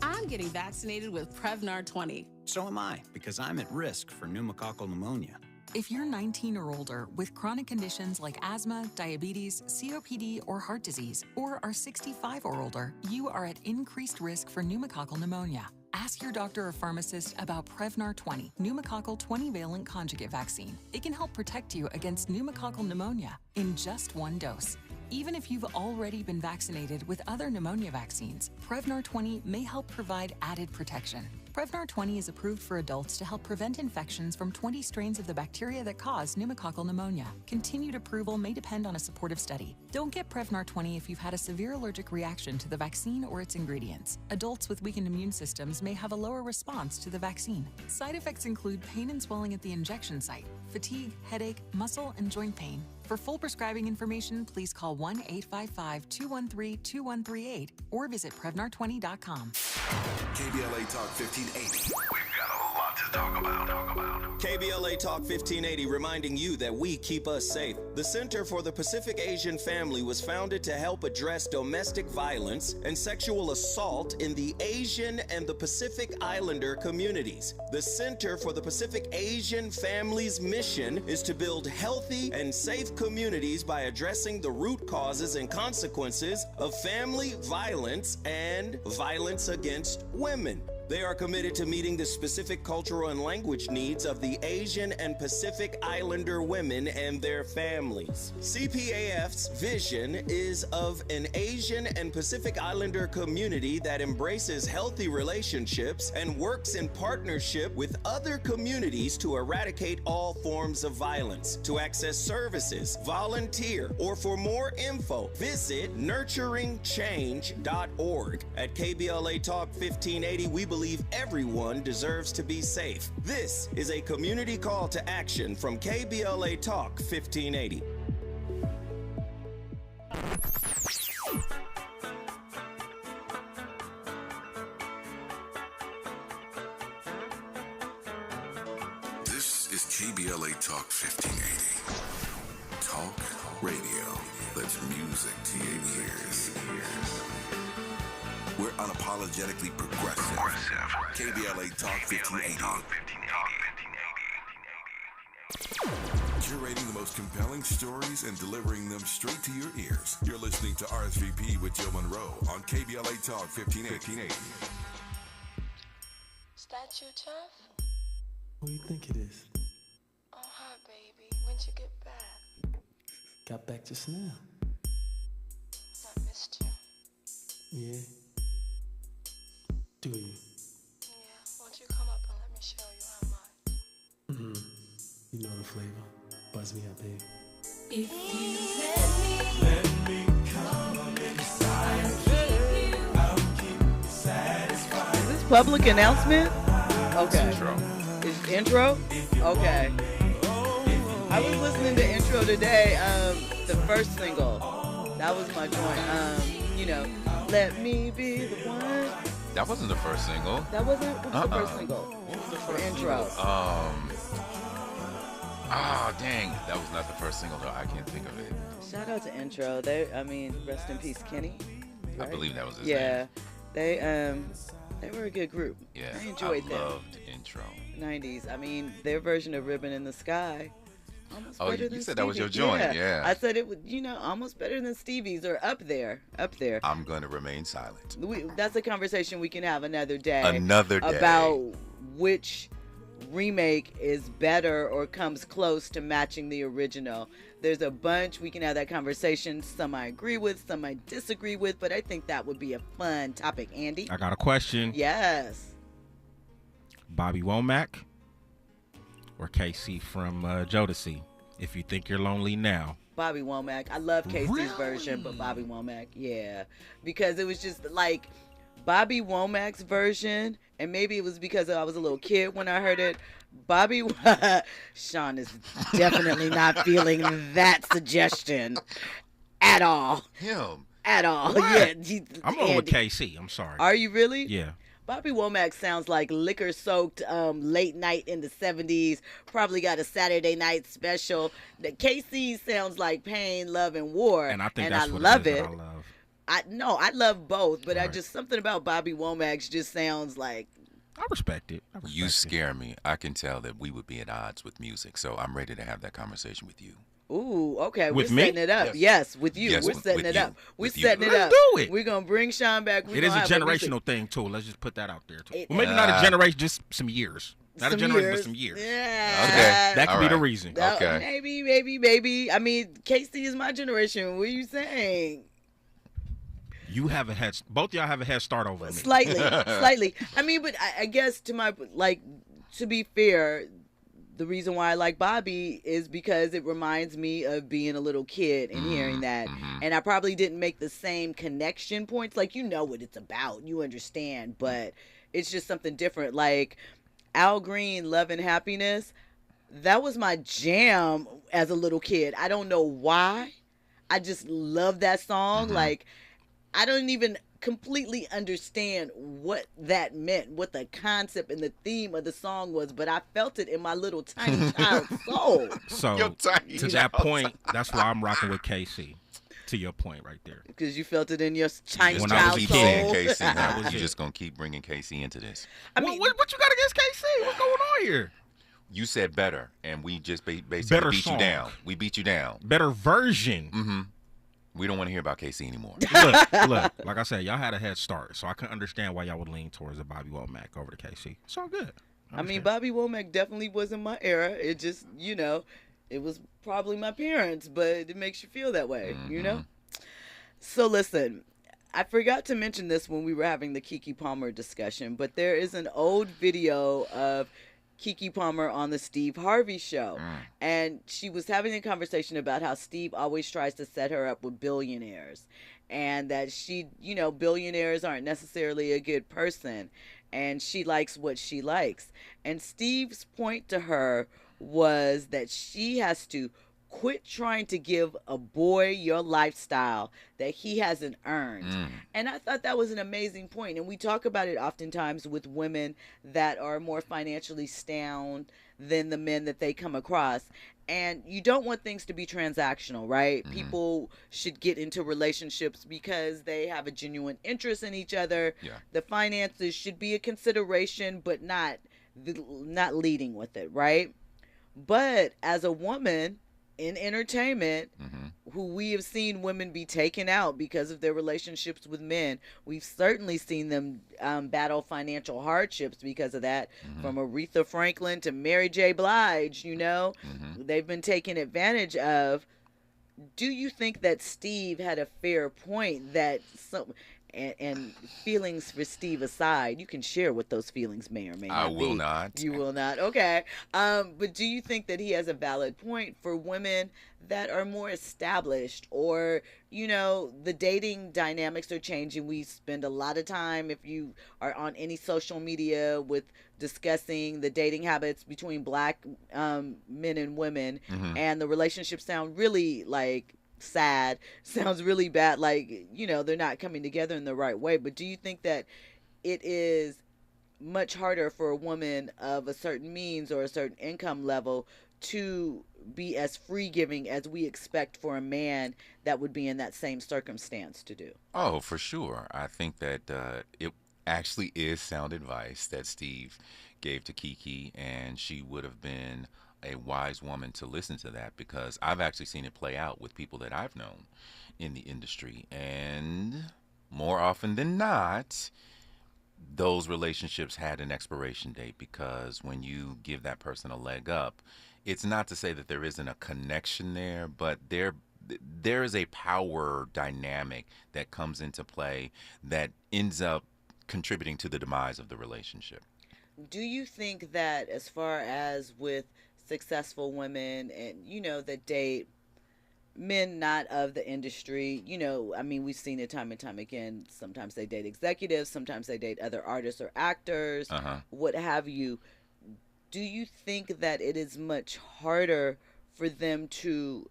I'm getting vaccinated with Prevnar 20. So am I, because I'm at risk for pneumococcal pneumonia. If you're 19 or older with chronic conditions like asthma, diabetes, COPD, or heart disease, or are 65 or older, you are at increased risk for pneumococcal pneumonia. Ask your doctor or pharmacist about Prevnar 20, pneumococcal 20-valent conjugate vaccine. It can help protect you against pneumococcal pneumonia in just one dose. Even if you've already been vaccinated with other pneumonia vaccines, Prevnar 20 may help provide added protection. Prevnar 20 is approved for adults to help prevent infections from 20 strains of the bacteria that cause pneumococcal pneumonia. Continued approval may depend on a supportive study. Don't get Prevnar 20 if you've had a severe allergic reaction to the vaccine or its ingredients. Adults with weakened immune systems may have a lower response to the vaccine. Side effects include pain and swelling at the injection site, fatigue, headache, muscle, and joint pain. For full prescribing information, please call 1-855-213-2138 or visit Prevnar20.com. KBLA Talk 1580. We've got a lot to talk about. KBLA Talk 1580 reminding you that we keep us safe. The Center for the Pacific Asian Family was founded to help address domestic violence and sexual assault in the Asian and the Pacific Islander communities. The Center for the Pacific Asian Family's mission is to build healthy and safe communities by addressing the root causes and consequences of family violence and violence against women. They are committed to meeting the specific cultural and language needs of the Asian and Pacific Islander women and their families. CPAF's vision is of an Asian and Pacific Islander community that embraces healthy relationships and works in partnership with other communities to eradicate all forms of violence. To access services, volunteer, or for more info, visit nurturingchange.org. At KBLA Talk 1580, we believe everyone deserves to be safe. This is a community call to action from KBLA Talk 1580. This is KBLA Talk 1580. Talk radio that's music to your ears. We're unapologetically progressive. KBLA Talk 1580. curating the most compelling stories and delivering them straight to your ears. You're listening to RSVP with Jill Munroe on KBLA Talk 1580. Is that you, Jeff? Who you think it is? Oh, hi, baby. When'd you get back? Got back just now. I missed you. Yeah. Do you? Yeah. Won't you come up and let me show you how much? You know the flavor. Buzz me up, babe. If you let me come inside, I'll keep you satisfied. Is this public announcement? Okay. Intro. Is intro? Okay. I was listening to intro today. The first single. That was my joint. Let me be the one. That wasn't the first single. That wasn't the first single. What was the For first intro. Dang. That was not the first single, though. I can't think of it. Shout out to intro. Rest in peace, Kenny. Right? I believe that was his name. Yeah. They were a good group. Yeah. I enjoyed them. Loved intro. 90s. I mean, their version of Ribbon in the Sky. Oh, you said that was your joint. Yeah. I said it was, almost better than Stevie's or up there. I'm going to remain silent. That's a conversation we can have another day. About which remake is better or comes close to matching the original. There's a bunch. We can have that conversation. Some I agree with, some I disagree with, but I think that would be a fun topic. Andy? I got a question. Yes. Bobby Womack or Casey from Jodeci? If you think you're lonely now. Bobby Womack. I love Casey's version, but Bobby Womack, yeah. Because it was just like Bobby Womack's version, and maybe it was because I was a little kid when I heard it. Sean is definitely not feeling that suggestion at all. Him. At all. What? Yeah. I'm going with KC. I'm sorry. Are you really? Yeah. Bobby Womack sounds like liquor-soaked late night in the 70s. Probably got a Saturday night special. The KC sounds like Pain, Love, and War. And I think I that's what love it is it. That I love. I love both, but Right. something about Bobby Womack just sounds like. I respect it. You scare me. I can tell that we would be at odds with music, so I'm ready to have that conversation with you. Ooh, okay. With we're me? setting it up. Yes, with you. Yes, we're setting with it you. up. We're With you. setting it Let's up. do it. We're going to bring Sean back. It is a generational thing, too. Let's just put that out there, too. Well, maybe not a generation, just some years. Not a generation, but some years. Yeah. Okay. That could be the right. reason. Maybe. I mean, Casey is my generation. What are you saying? You have both of y'all have a head start over me. Slightly. I mean, but I guess to be fair, the reason why I like Bobby is because it reminds me of being a little kid and hearing that. And I probably didn't make the same connection points. Like, you know what it's about. You understand. But it's just something different. Like Al Green, Love and Happiness. That was my jam as a little kid. I don't know why. I just love that song. Like, I don't even completely understand what that meant, what the concept and the theme of the song was, but I felt it in my little tiny child soul. So, to that point, that's why I'm rocking with KC. To your point right there. Because you felt it in your tiny When child I was soul. saying Casey, now you're just going to keep bringing Casey into this. I mean, what you got against KC? What's going on here? You said better, and we just basically Better beat song. you down. We beat you down. Better version. Mm-hmm. We don't want to hear about Casey anymore. Look, like I said, y'all had a head start, so I can understand why y'all would lean towards the Bobby Womack over the KC. It's all good. I mean, Bobby Womack definitely wasn't my era. It just, it was probably my parents, but it makes you feel that way, you know? So listen, I forgot to mention this when we were having the Keke Palmer discussion, but there is an old video of Keke Palmer on the Steve Harvey show. And she was having a conversation about how Steve always tries to set her up with billionaires. And that she, billionaires aren't necessarily a good person. And she likes what she likes. And Steve's point to her was that she has to quit trying to give a boy your lifestyle that he hasn't earned. And I thought that was an amazing point. And we talk about it oftentimes with women that are more financially sound than the men that they come across. And you don't want things to be transactional, right? People should get into relationships because they have a genuine interest in each other. The finances should be a consideration, but not leading with it, right? But as a woman in entertainment, who we have seen women be taken out because of their relationships with men, we've certainly seen them battle financial hardships because of that. From Aretha Franklin to Mary J. Blige, they've been taken advantage of. Do you think that Steve had a fair point that and feelings for Steve aside, you can share what those feelings may or may not be. I will not. You will not. Okay. But do you think that he has a valid point for women that are more established, or, the dating dynamics are changing? We spend a lot of time, if you are on any social media, with discussing the dating habits between black men and women, and the relationships sound really sad, sounds really bad, they're not coming together in the right way. But do you think that it is much harder for a woman of a certain means or a certain income level to be as free giving as we expect for a man that would be in that same circumstance to do? Oh, for sure. I think that it actually is sound advice that Steve gave to Kiki, and she would have been a wise woman to listen to that, because I've actually seen it play out with people that I've known in the industry, and more often than not, those relationships had an expiration date, because when you give that person a leg up, it's not to say that there isn't a connection there, but there is a power dynamic that comes into play that ends up contributing to the demise of the relationship. Do you think that, as far as with successful women and that date men not of the industry, we've seen it time and time again, sometimes they date executives, sometimes they date other artists or actors, what have you, do you think that it is much harder for them to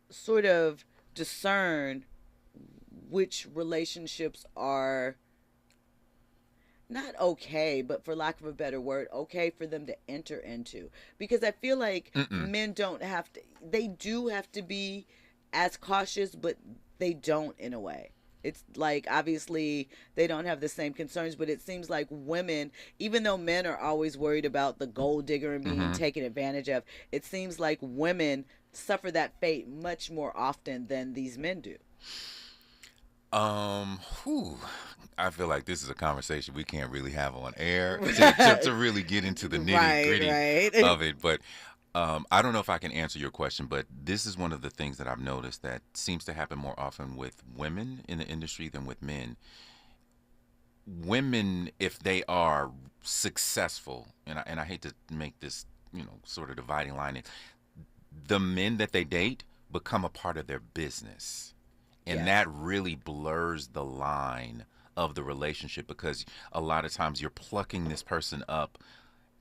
sort of discern which relationships are not okay, but for lack of a better word, okay for them to enter into? Because I feel like men don't have to, they do have to be as cautious, but they don't in a way. It's like, obviously they don't have the same concerns, but it seems like women, even though men are always worried about the gold digger and being taken advantage of, it seems like women suffer that fate much more often than these men do. I feel like this is a conversation we can't really have on air to really get into the nitty-gritty of it. But I don't know if I can answer your question, but this is one of the things that I've noticed that seems to happen more often with women in the industry than with men. Women, if they are successful, and I hate to make this, sort of dividing line, the men that they date become a part of their business. And that really blurs the line of the relationship, because a lot of times you're plucking this person up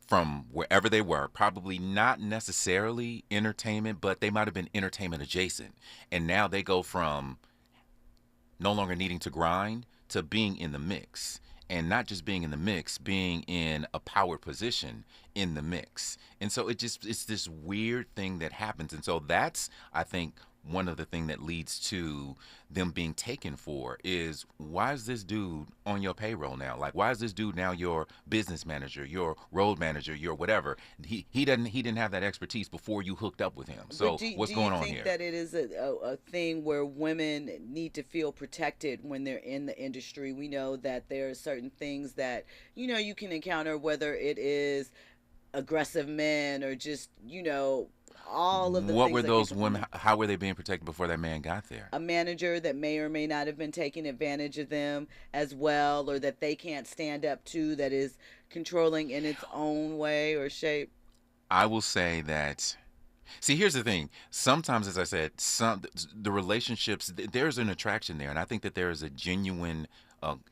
from wherever they were, probably not necessarily entertainment, but they might have been entertainment adjacent. And now they go from no longer needing to grind to being in the mix. And not just being in the mix, being in a power position in the mix. And so it's this weird thing that happens. And so that's, I think, one of the things that leads to them being taken for is, why is this dude on your payroll now? Like, why is this dude now your business manager, your road manager, your whatever? He didn't have that expertise before you hooked up with him. So what's going on here? Do you think that it is a thing where women need to feel protected when they're in the industry? We know that there are certain things that, you can encounter, whether it is aggressive men or just, all of the what things were those women, how were they being protected before that man got there? A manager that may or may not have been taking advantage of them as well, or that they can't stand up to, that is controlling in its own way or shape? I will say that, see, here's the thing. Sometimes, as I said, the relationships, there's an attraction there, and I think that there is a genuine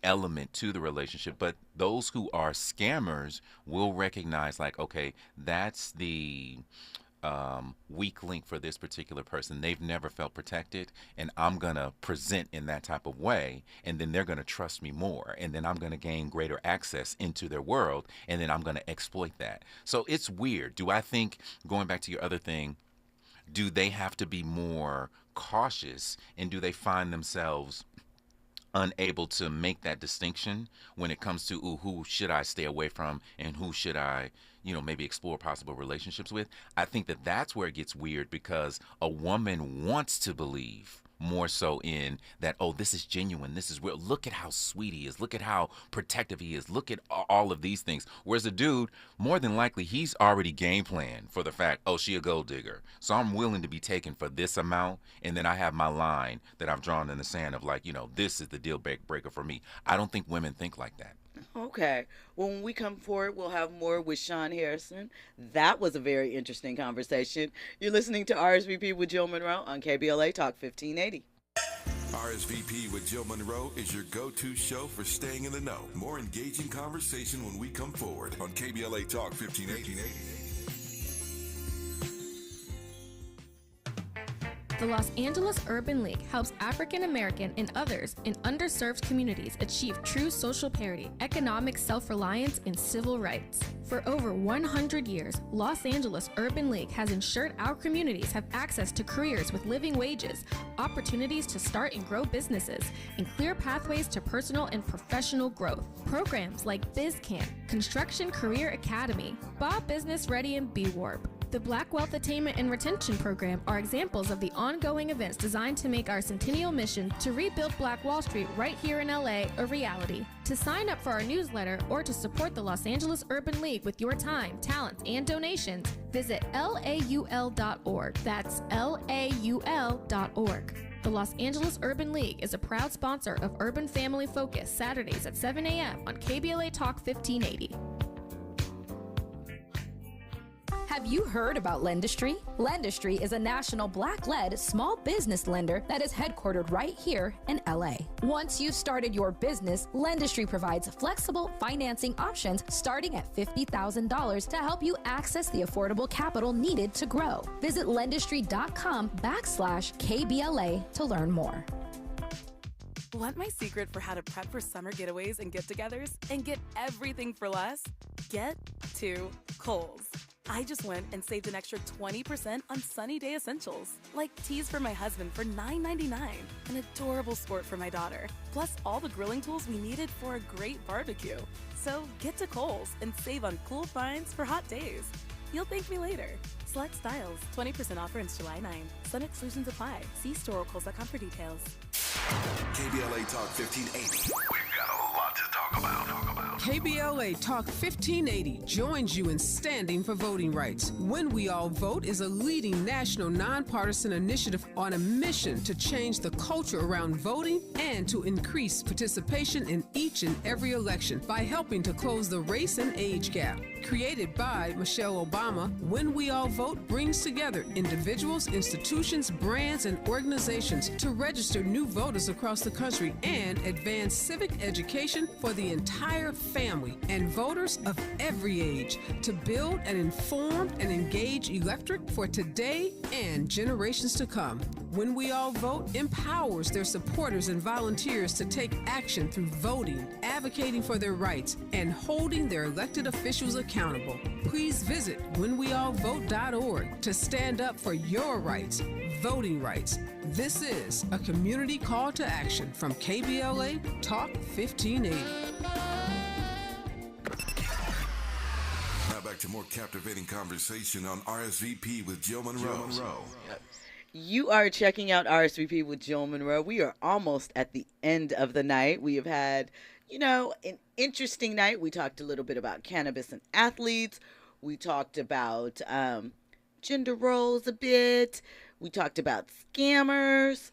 element to the relationship, but those who are scammers will recognize, like, okay, that's the weak link for this particular person. They've never felt protected, and I'm gonna present in that type of way, and then they're gonna trust me more, and then I'm gonna gain greater access into their world, and then I'm gonna exploit that. So it's weird. Do I think, going back to your other thing, do they have to be more cautious, and do they find themselves unable to make that distinction when it comes to, ooh, who should I stay away from and who should I, maybe explore possible relationships with. I think that that's where it gets weird, because a woman wants to believe more so in that, oh, this is genuine, this is real, look at how sweet he is, look at how protective he is, look at all of these things. Whereas a dude, more than likely, he's already game planned for the fact, oh, she a gold digger, so I'm willing to be taken for this amount, and then I have my line that I've drawn in the sand of like, this is the deal breaker for me. I don't think women think like that. Okay. Well, when we come forward, we'll have more with Sean Harrison. That was a very interesting conversation. You're listening to RSVP with Jill Munroe on KBLA Talk 1580. RSVP with Jill Munroe is your go-to show for staying in the know. More engaging conversation when we come forward on KBLA Talk 1580. The Los Angeles Urban League helps African American and others in underserved communities achieve true social parity, economic self-reliance, and civil rights. For over 100 years, Los Angeles Urban League has ensured our communities have access to careers with living wages, opportunities to start and grow businesses, and clear pathways to personal and professional growth. Programs like BizCamp, Construction Career Academy, Bob Business Ready, and B-Warp. The Black Wealth Attainment and Retention Program are examples of the ongoing events designed to make our centennial mission to rebuild Black Wall Street right here in LA a reality. To sign up for our newsletter or to support the Los Angeles Urban League with your time, talents, and donations, visit laul.org. That's laul.org. The Los Angeles Urban League is a proud sponsor of Urban Family Focus, Saturdays at 7 a.m. on KBLA Talk 1580. Have you heard about Lendistry? Lendistry is a national Black-led small business lender that is headquartered right here in LA. Once you've started your business, Lendistry provides flexible financing options starting at $50,000 to help you access the affordable capital needed to grow. Visit lendistry.com/KBLA to learn more. Want my secret for how to prep for summer getaways and get-togethers and get everything for less? Get to Kohl's. I just went and saved an extra 20% on sunny day essentials, like tees for my husband for $9.99, an adorable sport for my daughter, plus all the grilling tools we needed for a great barbecue. So get to Kohl's and save on cool finds for hot days. You'll thank me later. Select styles, 20% offer ends July 9. Some exclusions apply. See store or Kohl's.com for details. KBLA Talk 1580. We've got a lot to talk about. KBLA Talk 1580 joins you in standing for voting rights. When We All Vote is a leading national nonpartisan initiative on a mission to change the culture around voting and to increase participation in each and every election by helping to close the race and age gap. Created by Michelle Obama, When We All Vote brings together individuals, institutions, brands, and organizations to register new voters across the country and advance civic education for the entire family and voters of every age to build an informed and engaged electorate for today and generations to come. When We All Vote empowers their supporters and volunteers to take action through voting, advocating for their rights, and holding their elected officials accountable. Please visit whenweallvote.org to stand up for your rights, voting rights. This is a community call to action from KBLA Talk 1580. Now back to more captivating conversation on RSVP with Jill Munroe. You are checking out RSVP with Jill Munroe. We are almost at the end of the night. We have had, an interesting night. We talked a little bit about cannabis and athletes. We talked about gender roles a bit. We talked about scammers.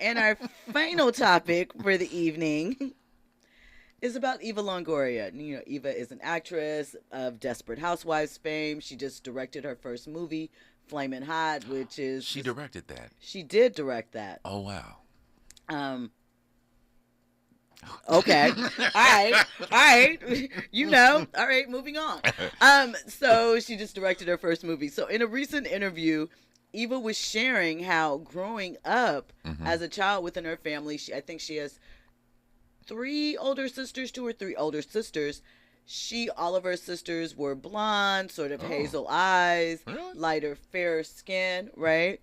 And our final topic for the evening is about Eva Longoria. Eva is an actress of Desperate Housewives fame. She just directed her first movie, Flamin' Hot, which is... She directed that. She did direct that. Oh, wow. Okay. All right. All right, moving on. So she just directed her first movie. So in a recent interview, Eva was sharing how growing up as a child within her family, I think she has two or three older sisters. All of her sisters were blonde, sort of hazel eyes, lighter, fairer skin, right?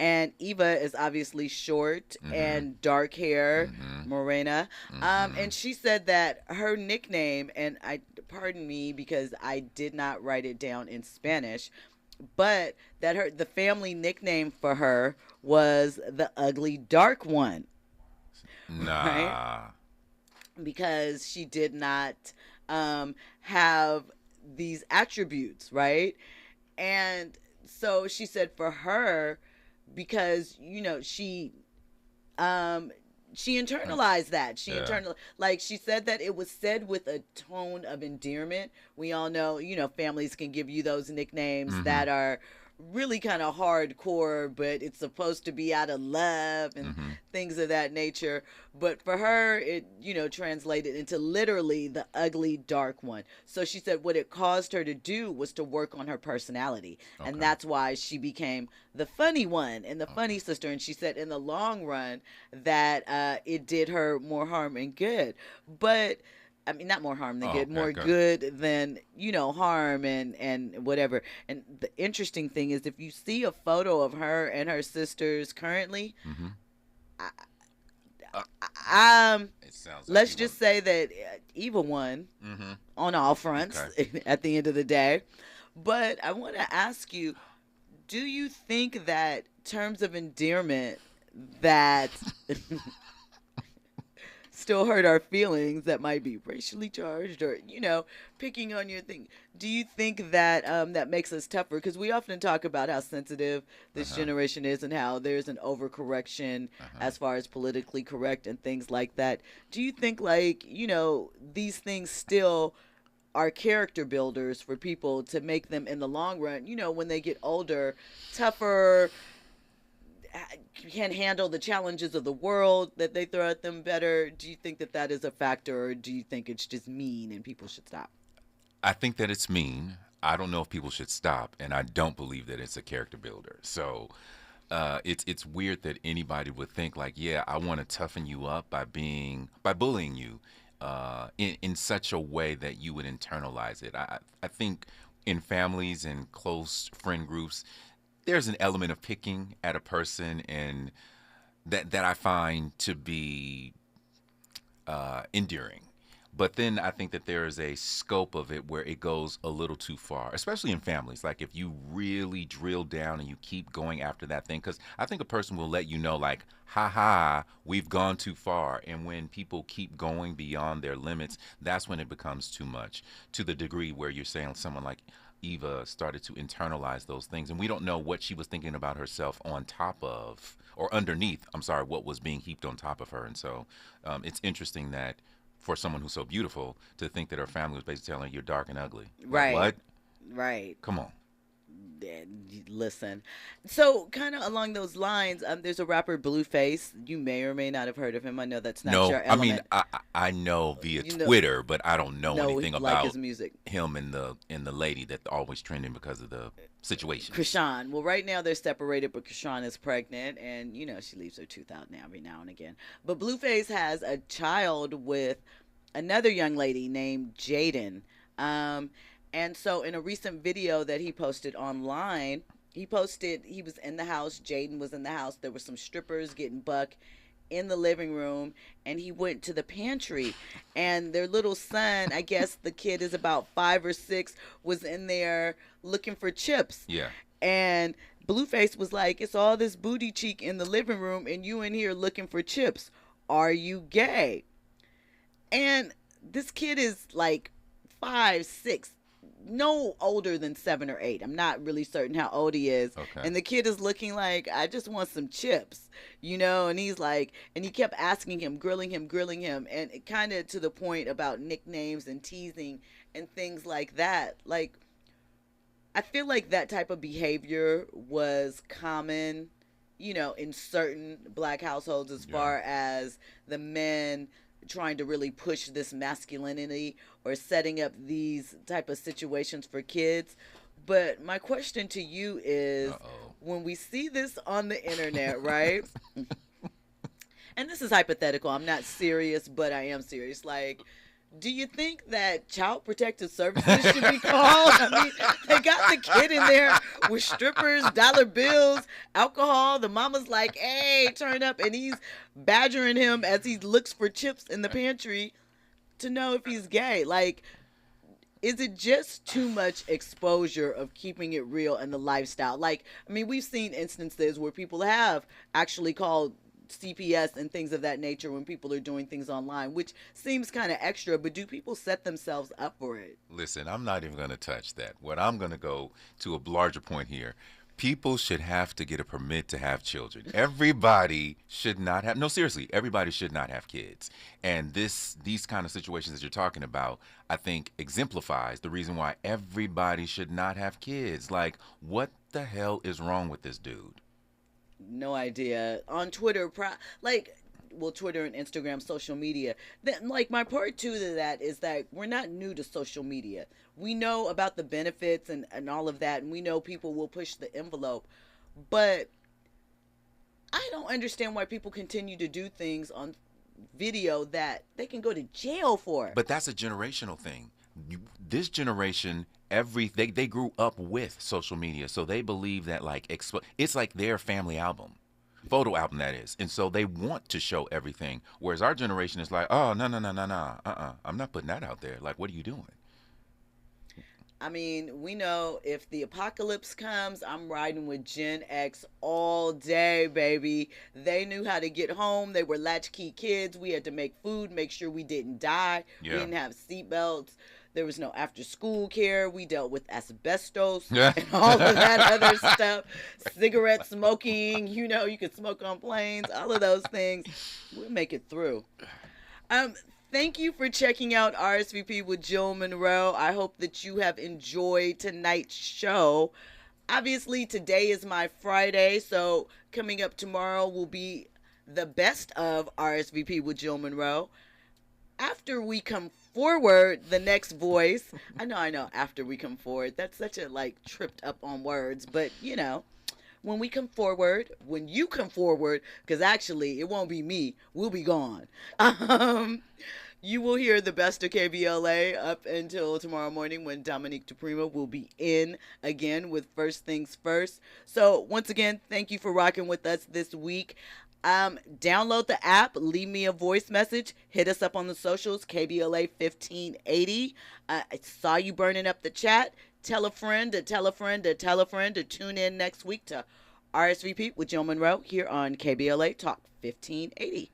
And Eva is obviously short and dark hair, morena. And she said that her nickname, and pardon me because I did not write it down in Spanish, but that the family nickname for her was the ugly dark one. Nah. Right? Because she did not have these attributes, right? And so she said for her, because she internalized that. Like she said that it was said with a tone of endearment. We all know, families can give you those nicknames that are really kind of hardcore, but it's supposed to be out of love and things of that nature. But for her, it translated into literally the ugly dark one. So she said what it caused her to do was to work on her personality, and that's why she became the funny one and the funny sister. And she said in the long run that it did her more harm than good. But I mean, not more harm than good, more good than, harm and whatever. And the interesting thing is, if you see a photo of her and her sisters currently, let's just say that Eva won on all fronts at the end of the day. But I want to ask you, do you think that terms of endearment that still hurt our feelings, that might be racially charged or, picking on your thing, do you think that that makes us tougher? Because we often talk about how sensitive this generation is and how there's an overcorrection as far as politically correct and things like that. Do you think, these things still are character builders for people to make them in the long run, when they get older, tougher, can handle the challenges of the world, that they throw at them better? Do you think that that is a factor, or do you think it's just mean and people should stop? I think that it's mean. I don't know if people should stop, and I don't believe that it's a character builder. So it's weird that anybody would think like, yeah, I want to toughen you up by bullying you in such a way that you would internalize it. I think in families and close friend groups, there's an element of picking at a person, and that I find to be endearing. But then I think that there is a scope of it where it goes a little too far, especially in families. Like if you really drill down and you keep going after that thing, because I think a person will let you know, like, we've gone too far. And when people keep going beyond their limits, that's when it becomes too much, to the degree where you're saying someone like Eva started to internalize those things, and we don't know what she was thinking about herself on top of, or underneath, what was being heaped on top of her. And so it's interesting that for someone who's so beautiful to think that her family was basically telling her, you're dark and ugly. Right. Like, what? Right. Come on. Listen. So kind of along those lines, there's a rapper, Blueface. You may or may not have heard of him. I know that's not your element. I know via Twitter, but I don't know anything about his music. Him and the lady that's always trending because of the situation. Krishan. Well, right now they're separated, but Krishan is pregnant, and she leaves her tooth out every now and again. But Blueface has a child with another young lady named Jaden. And so in a recent video that he posted online, he was in the house. Jaden was in the house. There were some strippers getting buck in the living room, and he went to the pantry, and their little son, I guess the kid is about 5 or 6, was in there looking for chips. Yeah. And Blueface was like, it's all this booty cheek in the living room, and you in here looking for chips. Are you gay? And this kid is like 5, 6, no older than 7 or 8. I'm not really certain how old he is. Okay. And the kid is looking like, I just want some chips, and he's like, and he kept asking him, grilling him, and it kind of to the point about nicknames and teasing and things like that. Like, I feel like that type of behavior was common, in certain black households, as far as the men trying to really push this masculinity or setting up these type of situations for kids. But my question to you is, when we see this on the internet, right? And this is hypothetical. I'm not serious, but I am serious. Like, Do you think that Child Protective Services should be called? I mean, they got the kid in there with strippers, dollar bills, alcohol. The mama's like, hey, turn up. And he's badgering him as he looks for chips in the pantry to know if he's gay. Like, is it just too much exposure of keeping it real and the lifestyle? Like, I mean, we've seen instances where people have actually called CPS and things of that nature when people are doing things online, which seems kind of extra, but do people set themselves up for it? Listen, I'm not even going to touch that. What I'm going to go to a larger point here. People should have to get a permit to have children. Everybody should not have, no, seriously, everybody should not have kids. And these kind of situations that you're talking about, I think exemplifies the reason why everybody should not have kids. Like, what the hell is wrong with this dude? No idea. On Twitter, Twitter and Instagram, social media. Then, like, my part two to that is that we're not new to social media. We know about the benefits and all of that, and we know people will push the envelope. But I don't understand why people continue to do things on video that they can go to jail for. But that's a generational thing. This generation, they grew up with social media, so they believe that it's like their family album, photo album, that is, and so they want to show everything. Whereas our generation is like, oh, no, I'm not putting that out there. Like, what are you doing? I mean, we know if the apocalypse comes, I'm riding with Gen X all day, baby. They knew how to get home. They were latchkey kids. We had to make food, make sure we didn't die. Yeah. We didn't have seatbelts. There was no after-school care. We dealt with asbestos and all of that other stuff. Cigarette smoking, you could smoke on planes, all of those things. We'll make it through. Thank you for checking out RSVP with Jill Munroe. I hope that you have enjoyed tonight's show. Obviously, today is my Friday, so coming up tomorrow will be the best of RSVP with Jill Munroe. After we come forward, the next voice. I know, after we come forward. That's such a, tripped up on words. But, when we come forward, when you come forward, because actually it won't be me. We'll be gone. You will hear the best of KBLA up until tomorrow morning when Dominique DePrima will be in again with First Things First. So, once again, thank you for rocking with us this week. Download the app, leave me a voice message, hit us up on the socials, KBLA 1580. I saw you burning up the chat. Tell a friend to tell a friend to tell a friend to tune in next week to RSVP with Jill Munroe here on KBLA Talk 1580.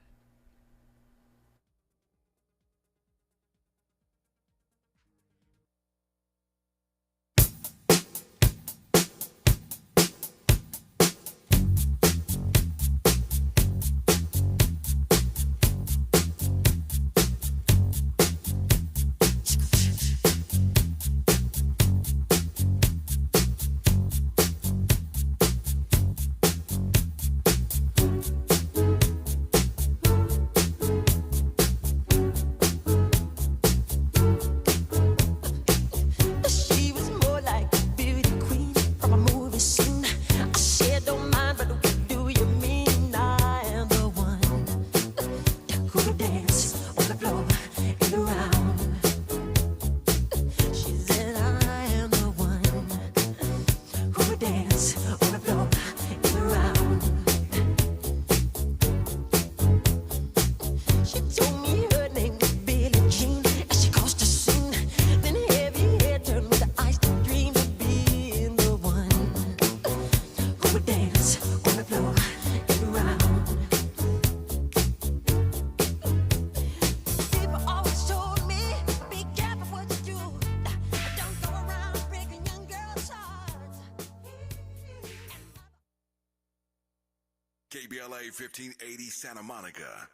KBLA 1580 Santa Monica.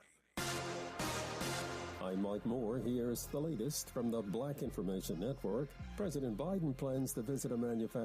I'm Mike Moore. Here's the latest from the Black Information Network. President Biden plans to visit a manufacturer